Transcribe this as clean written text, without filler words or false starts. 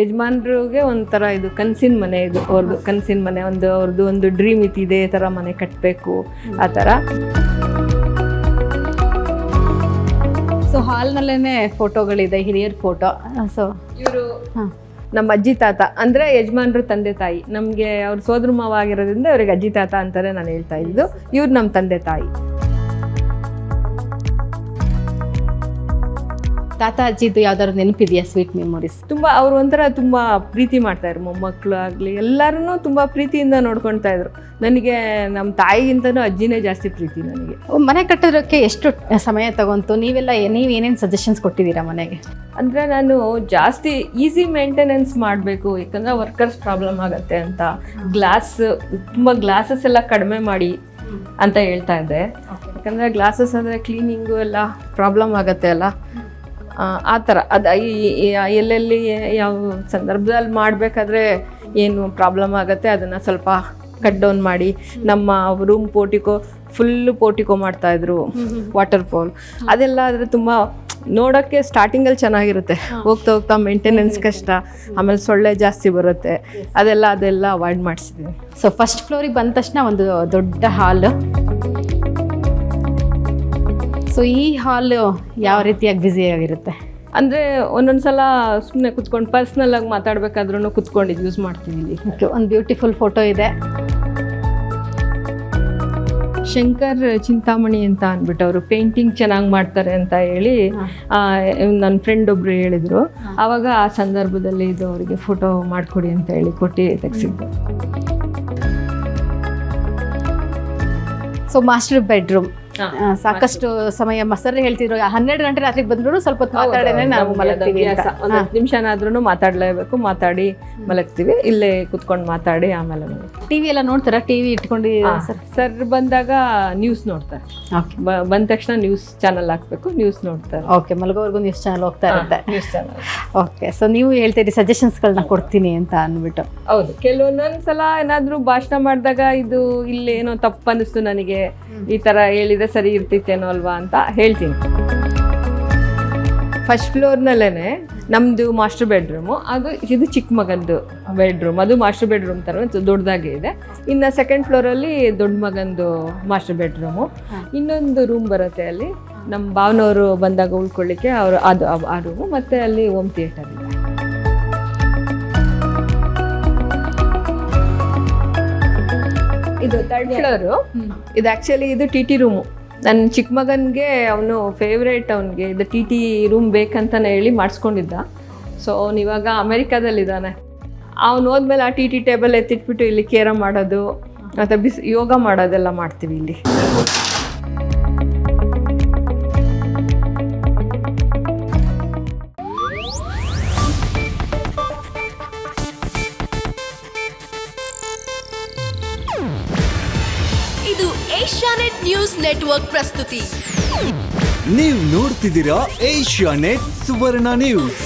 ಯಜಮಾನ್ರಿಗೆ ಒಂಥರ ಇದು ಕನಸಿನ ಮನೆ, ಇದು ಅವ್ರದ್ದು ಕನಸಿನ ಮನೆ, ಅವ್ರದ್ದು ಒಂದು ಡ್ರೀಮ್ ಇತ್ತು, ಇದೇ ಥರ ಮನೆ ಕಟ್ಟಬೇಕು ಆ ಥರ. ಸೊ ಹಾಲ್ನಲ್ಲೇ ಫೋಟೋಗಳಿದೆ, ಹಿರಿಯರ ಫೋಟೋ. ಸೊ ಇವರು ನಮ್ಮ ಅಜ್ಜಿ ತಾತ ಅಂದರೆ ಯಜಮಾನ್ರು ತಂದೆ ತಾಯಿ. ನಮಗೆ ಅವ್ರ ಸೋದರ ಮಾವ ಆಗಿರೋದ್ರಿಂದ ಅವ್ರಿಗೆ ಅಜ್ಜಿ ತಾತ ಅಂತಾನೆ ನಾನು ಹೇಳ್ತಾ ಇದ್ದು. ಇವ್ರು ನಮ್ಮ ತಂದೆ ತಾಯಿ. ತಾತ ಅಜ್ಜಿದು ಯಾವ್ದಾದ್ರು ನೆನಪಿದೆಯಾ, ಸ್ವೀಟ್ ಮೆಮೊರೀಸ್? ತುಂಬ ಅವರು ಒಂಥರ ತುಂಬ ಪ್ರೀತಿ ಮಾಡ್ತಾಯಿದ್ರು, ಮೊಮ್ಮಕ್ಕಳು ಆಗಲಿ ಎಲ್ಲರೂ ತುಂಬ ಪ್ರೀತಿಯಿಂದ ನೋಡ್ಕೊಳ್ತಾ ಇದ್ರು. ನನಗೆ ನಮ್ಮ ತಾಯಿಗಿಂತನೂ ಅಜ್ಜಿನೇ ಜಾಸ್ತಿ ಪ್ರೀತಿ ನನಗೆ. ಮನೆ ಕಟ್ಟೋದಕ್ಕೆ ಎಷ್ಟು ಸಮಯ ತಗೊಂತು? ನೀವು ಏನೇನು ಸಜೆಷನ್ಸ್ ಕೊಟ್ಟಿದ್ದೀರಾ ಮನೆಗೆ? ಅಂದರೆ ನಾನು ಜಾಸ್ತಿ ಈಸಿ ಮೇಂಟೆನೆನ್ಸ್ ಮಾಡಬೇಕು, ಯಾಕಂದರೆ ವರ್ಕರ್ಸ್ ಪ್ರಾಬ್ಲಮ್ ಆಗುತ್ತೆ ಅಂತ ತುಂಬ ಗ್ಲಾಸಸ್ ಎಲ್ಲ ಕಡಿಮೆ ಮಾಡಿ ಅಂತ ಹೇಳ್ತಾ ಇದ್ದೆ. ಯಾಕಂದರೆ ಗ್ಲಾಸಸ್ ಅಂದರೆ ಕ್ಲೀನಿಂಗು ಎಲ್ಲ ಪ್ರಾಬ್ಲಮ್ ಆಗುತ್ತೆ ಅಲ್ಲ, ಆ ಥರ. ಅದು ಎಲ್ಲೆಲ್ಲಿ ಯಾವ ಸಂದರ್ಭದಲ್ಲಿ ಮಾಡಬೇಕಾದ್ರೆ ಏನು ಪ್ರಾಬ್ಲಮ್ ಆಗುತ್ತೆ ಅದನ್ನು ಸ್ವಲ್ಪ ಕಟ್ ಡೌನ್ ಮಾಡಿ. ನಮ್ಮ ರೂಮ್ ಫುಲ್ಲು ಪೋರ್ಟಿಕೋ ಮಾಡ್ತಾಯಿದ್ರು, ವಾಟರ್ ಫಾಲ್ ಅದೆಲ್ಲ. ಆದರೆ ತುಂಬ ನೋಡೋಕ್ಕೆ ಸ್ಟಾರ್ಟಿಂಗಲ್ಲಿ ಚೆನ್ನಾಗಿರುತ್ತೆ, ಹೋಗ್ತಾ ಹೋಗ್ತಾ ಮೇಂಟೆನೆನ್ಸ್ ಕಷ್ಟ, ಆಮೇಲೆ ಸೊಳ್ಳೆ ಜಾಸ್ತಿ ಬರುತ್ತೆ, ಅದೆಲ್ಲ ಅವಾಯ್ಡ್ ಮಾಡಿಸಿದ್ದೀನಿ. ಸೊ ಫಸ್ಟ್ ಫ್ಲೋರಿಗೆ ಬಂದ ತಕ್ಷಣ ಒಂದು ದೊಡ್ಡ ಹಾಲ್. ಸೊ ಈ ಹಾಲ್ ಯಾವ ರೀತಿಯಾಗಿ ಬ್ಯುಸಿಯಾಗಿರುತ್ತೆ ಅಂದರೆ ಒಂದೊಂದು ಸಲ ಸುಮ್ಮನೆ ಕುತ್ಕೊಂಡು ಪರ್ಸ್ನಲ್ಲಾಗಿ ಮಾತಾಡಬೇಕಾದ್ರೂ ಕುತ್ಕೊಂಡಿದ್ದು ಯೂಸ್ ಮಾಡ್ತೀವಿ. ಇಲ್ಲಿ ಒಂದು ಬ್ಯೂಟಿಫುಲ್ ಫೋಟೋ ಇದೆ. ಶಂಕರ್ ಚಿಂತಾಮಣಿ ಅಂತ ಅಂದ್ಬಿಟ್ಟು ಅವರು ಪೇಂಟಿಂಗ್ ಚೆನ್ನಾಗಿ ಮಾಡ್ತಾರೆ ಅಂತ ಹೇಳಿ ನನ್ನ ಫ್ರೆಂಡ್ ಒಬ್ರು ಹೇಳಿದರು. ಆವಾಗ ಆ ಸಂದರ್ಭದಲ್ಲಿ ಇದು ಅವರಿಗೆ ಫೋಟೋ ಮಾಡಿಕೊಡಿ ಅಂತ ಹೇಳಿ ಕೊಟ್ಟು ತೆಗೆಸಿದ್ದು. ಸೊ ಮಾಸ್ಟರ್ ಬೆಡ್ರೂಮ್ ಸಾಕಷ್ಟು ಸಮಯ ಸರ್ ಹೇಳ್ತಿದ್ರು, 12 ಗಂಟೆ ರಾತ್ರಿಗೆ ಬಂದ್ರು ಸ್ವಲ್ಪ ಹೊತ್ತು ಮಾತಾಡೇನೆ ನಾವು ಮಲಗ್ತೀವಿ ಅಂತ. 10 ನಿಮಿಷನಾದ್ರೂ ಮಾತಾಡಲೇಬೇಕು, ಮಾತಾಡಿ ಮಲಗ್ತೀವಿ. ಇಲ್ಲೇ ಕುತ್ಕೊಂಡು ಮಾತಾಡಿ ಆಮೇಲೆ ಟಿವಿ ಎಲ್ಲ ನೋಡ್ತಾರ? ಟಿವಿ ಇಟ್ಕೊಂಡಿದ್ದೀರಾ ಸರ್ ಬಂದಾಗ ನ್ಯೂಸ್ ನೋಡ್ತಾರೆ. ಬಂದ ತಕ್ಷಣ ನ್ಯೂಸ್ ಚಾನಲ್ ಹಾಕ್ಬೇಕು, ನ್ಯೂಸ್ ನೋಡ್ತಾರೆ. ಓಕೆ, ಮಲಗೋವರೆಗೂ ನ್ಯೂಸ್ ಚಾನಲ್ ಹೋಗ್ತಾ ಇರುತ್ತೆ. News channel. ಓಕೆ, ಸೊ ನೀವು ಹೇಳ್ತೀರಿ ಸಜೆಷನ್ಸ್ಗಳನ್ನ ಕೊಡ್ತೀನಿ ಅಂತ ಅಂದ್ಬಿಟ್ಟು. ಹೌದು, ಕೆಲವೊಂದೊಂದ್ಸಲ ಏನಾದರೂ ಭಾಷಣ ಮಾಡಿದಾಗ ಇದು ಇಲ್ಲೇನೋ ತಪ್ಪು ಅನ್ನಿಸ್ತು ನನಗೆ, ಈ ಥರ ಹೇಳಿದ್ರೆ ಸರಿ ಇರ್ತಿತ್ತೇನೋ ಅಲ್ವಾ ಅಂತ ಹೇಳ್ತೀನಿ. ಫಸ್ಟ್ ಫ್ಲೋರ್ನಲ್ಲೇ ನಮ್ಮದು ಮಾಸ್ಟರ್ ಬೆಡ್ರೂಮು, ಇದು ಚಿಕ್ಕ ಮಗಂದು ಬೆಡ್ರೂಮ್. ಅದು ಮಾಸ್ಟರ್ ಬೆಡ್ರೂಮ್ ಥರ ದೊಡ್ಡದಾಗೆ ಇದೆ. ಇನ್ನು ಸೆಕೆಂಡ್ ಫ್ಲೋರಲ್ಲಿ ದೊಡ್ಡ ಮಗಂದು ಮಾಸ್ಟರ್ ಬೆಡ್ರೂಮು. ಇನ್ನೊಂದು ರೂಮ್ ಬರುತ್ತೆ, ಅಲ್ಲಿ ನಮ್ಮ ಭಾವನವರು ಬಂದಾಗ ಉಳ್ಕೊಳ್ಳಿಕ್ಕೆ ಅವರು ಅದು ಆ ರೂಮು. ಮತ್ತು ಅಲ್ಲಿ ಹೋಮ್ ಥಿಯೇಟರ್ ಇದೆ. ಇದು ಥರ್ಡ್ ಫ್ಲೋರು. ಇದು ಆ್ಯಕ್ಚುಲಿ ಇದು ಟಿ ಟಿ ರೂಮು. ನನ್ನ ಚಿಕ್ಕ ಮಗನಿಗೆ ಅವನು ಫೇವ್ರೇಟ್, ಅವನಿಗೆ ಇದು ಟಿ ಟಿ ರೂಮ್ ಬೇಕಂತಲೇ ಹೇಳಿ ಮಾಡಿಸ್ಕೊಂಡಿದ್ದ. ಸೊ ಅವನು ಇವಾಗ ಅಮೆರಿಕಾದಲ್ಲಿದ್ದಾನೆ. ಅವನು ಹೋದ್ಮೇಲೆ ಆ ಟಿ ಟಿ ಟೇಬಲ್ ಎತ್ತಿಟ್ಬಿಟ್ಟು ಇಲ್ಲಿ ಕೇರ ಮಾಡೋದು ಮತ್ತು ಯೋಗ ಮಾಡೋದೆಲ್ಲ ಮಾಡ್ತೀವಿ ಇಲ್ಲಿ. ಇದು ಏಷ್ಯಾನೆಟ್ ನ್ಯೂಸ್ ನೆಟ್ವರ್ಕ್ ಪ್ರಸ್ತುತಿ. ನೀವು ನೋಡ್ತಿದ್ದೀರಾ ಏಷ್ಯಾನೆಟ್ ಸುವರ್ಣ ನ್ಯೂಸ್.